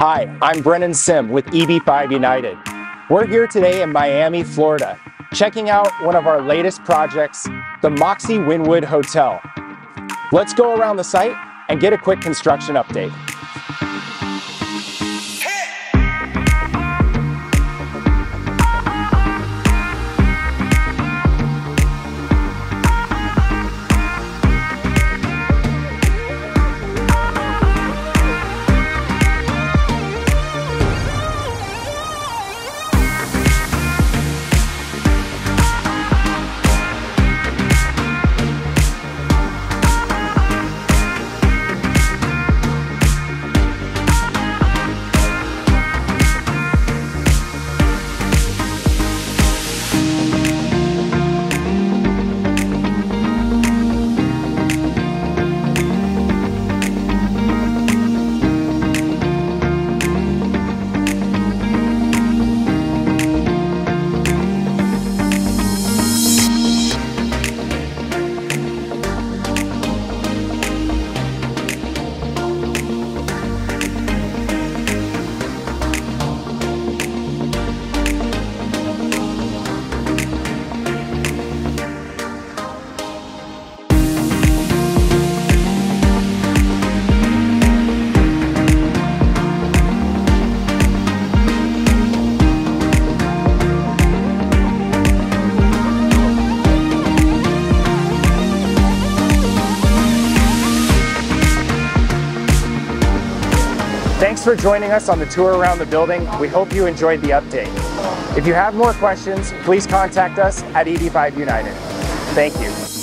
Hi, I'm Brennan Sim with EB5 United. We're here today in Miami, Florida, checking out one of our latest projects, the Moxy Wynwood Hotel. Let's go around the site and get a quick construction update. Thanks for joining us on the tour around the building. We hope you enjoyed the update. If you have more questions, please contact us at EB5 United. Thank you.